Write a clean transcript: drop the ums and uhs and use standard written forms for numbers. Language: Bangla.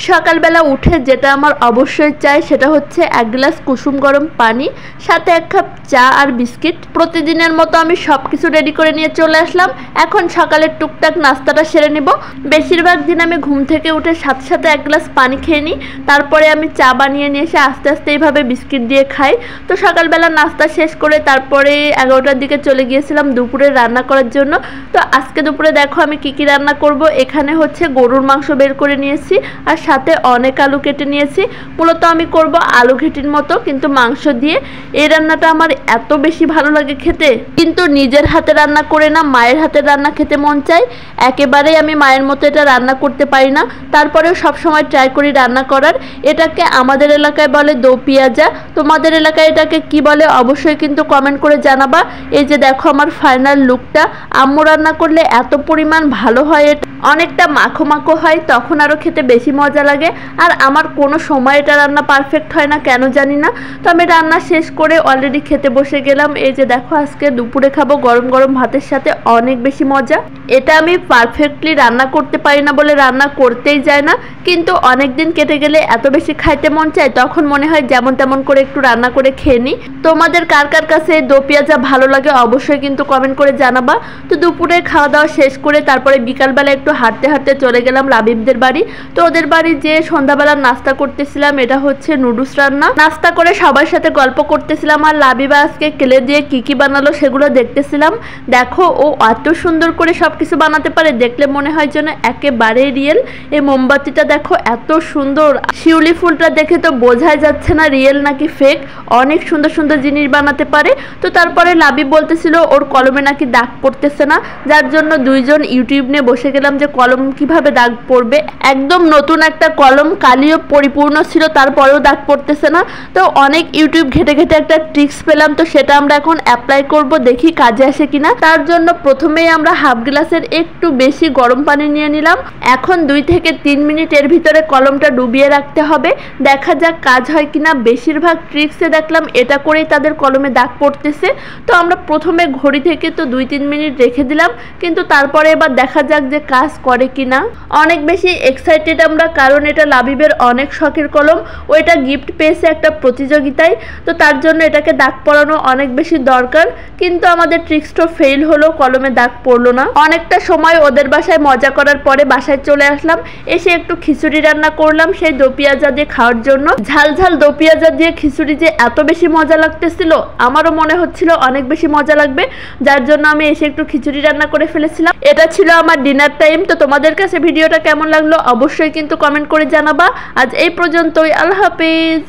সকালবেলা উঠে যেটা আমার অবশ্যই চাই সেটা হচ্ছে এক গ্লাস কুসুম গরম পানি, সাথে এক কাপ চা আর বিস্কিট। প্রতিদিনের মতো আমি সব কিছু রেডি করে নিয়ে চলে আসলাম। এখন সকালের টুকটাক নাস্তাটা সেরে নিব। বেশিরভাগ দিন আমি ঘুম থেকে উঠে সাথে সাথে এক গ্লাস পানি খেয়ে নিই, তারপরে আমি চা বানিয়ে নিয়ে এসে আস্তে আস্তে এইভাবে বিস্কিট দিয়ে খাই। তো সকালবেলা নাস্তা শেষ করে তারপরে 11টার দিকে চলে গিয়েছিলাম দুপুরে রান্না করার জন্য। তো আজকে দুপুরে দেখো আমি কি রান্না করব। এখানে হচ্ছে গরুর মাংস বের করে নিয়েছি আর সাথে অনেক আলু কেটে নিয়েছি। মূলত আমি করব আলু ঘেটির মতো, কিন্তু মাংস দিয়ে। এই রান্নাটা আমার এত বেশি ভালো লাগে খেতে, কিন্তু নিজের হাতে রান্না করে না মায়ের হাতের রান্না খেতে মন চায়। একেবারেই আমি মায়ের মতো এটা রান্না করতে পারি না, তারপরেও সবসময় ট্রাই করি রান্না করার। এটাকে আমাদের এলাকায় বলে দো পেঁয়াজা, তোমাদের এলাকায় এটাকে কি বলে অবশ্যই কিন্তু কমেন্ট করে জানাবা। এই যে দেখো আমার ফাইনাল লুকটা। আম্মু রান্না করলে এত পরিমাণ ভালো হয়, এটা অনেকটা মাখো মাখো হয়, তখন আরও খেতে বেশি মজা লাগে। আর আমার কোনো সময় এটা রান্না পারফেক্ট হয় না, কেন জানি না। তো আমি রান্না শেষ করে অলরেডি খেতে বসে গেলাম। এই যে দেখো আজকে দুপুরে খাবো গরম গরম ভাতের সাথে, অনেক বেশি মজা। এটা আমি পারফেক্টলি রান্না করতে পারি না বলে রান্না করতেই যায় না, কিন্তু অনেক দিন কেটে গেলে এত বেশি খাইতে মন চায়, তখন মনে হয় যেমন তেমন করে একটু রান্না করে খেয়ে নিই। তোমাদের কার কার কাছে দো পেঁয়াজা ভালো লাগে অবশ্যই কিন্তু কমেন্ট করে জানাবা। তো দুপুরে খাওয়া দাওয়া শেষ করে তারপরে বিকালবেলা একটু হাঁটতে হাঁটতে চলে গেলাম লাবিবদের বাড়ি। তো ওদের বাড়ি যে সন্ধ্যাবেলা নাস্তা করতেছিলাম, এটা হচ্ছে নুডলস রান্না। নাস্তা করে সবার সাথে গল্প করতেছিলাম, আর লাবিবা আজকে কেলে দিয়ে কি বানালো সেগুলো দেখতেছিলাম। দেখো ও এত সুন্দর করে সবকিছু বানাতে পারে, দেখলে মনে হয় যেন একেবারে রিয়েল। এই মোমবাতিটা দেখো এত সুন্দর, শিউলি ফুলটা দেখে তো বোঝাই যাচ্ছে না রিয়েল নাকি ফেক। অনেক সুন্দর সুন্দর জিনিস বানাতে পারে। তো তারপরে লাবিব বলতেছিল ওর কলমে নাকি দাগ পড়তেছে না, যার জন্য দুইজন ইউটিউব নিয়ে বসে গেলাম যে কলম কিভাবে দাগ পড়বে। একদম নতুন একটা কলম, কালিও পরিপূর্ণ ছিল, তারপরেও দাগ পড়তেছে না। তো অনেক ইউটিউব ঘেটে ঘেটে একটা ট্রিক্স পেলাম, তো সেটা আমরা এখন অ্যাপ্লাই করব, দেখি কাজে আসে কিনা। তার জন্য প্রথমেই আমরা হাফ গ্লাসের একটু বেশি গরম পানি নিয়ে নিলাম। এখন 2 থেকে 3 মিনিট এর ভিতরে কলমটা ডুবিয়ে রাখতে হবে, দেখা যাক কাজ হয় কিনা। বেশিরভাগ ট্রিক্সে দেখলাম এটা করেই তাদের কলমে দাগ পড়তেছে। তো আমরা প্রথমে ঘড়ি থেকে তো 2-3 মিনিট রেখে দিলাম, কিন্তু তারপরে এবার দেখা যাক যে কাজ করে কিনা। অনেক বেশি এক্সাইটেড আমরা, কারণ এটা লাবিবের অনেক শখের কলম। ওইটা গিফট পেয়েছে একটা প্রতিযোগিতায়, তো তার জন্য এটাকে দাগ পড়ানো অনেক বেশি দরকার। কিন্তু আমাদের ট্রিক্সটা ফেল হলো, কলমে দাগ পড়লো না। অনেকটা সময় ওদের বাসায় মজা করার পরে বাসায় চলে আসলাম। এসে একটু খিচুড়ি রান্না করলাম সেই দো পেঁয়াজা দিয়ে খাওয়ার জন্য। ঝাল ঝাল দো পেঁয়াজা দিয়ে খিচুড়ি যে এত বেশি মজা লাগতেছিল, আমারও মনে হচ্ছিল অনেক বেশি মজা লাগবে, যার জন্য আমি এসে একটু খিচুড়ি রান্না করে ফেলেছিলাম। এটা ছিল আমার ডিনার টাইম। তো তোমাদের কাছে ভিডিওটা কেমন লাগলো অবশ্যই কিন্তু কমেন্ট করে জানাবা। আজ এই পর্যন্তই, আল্লাহ হাফেজ।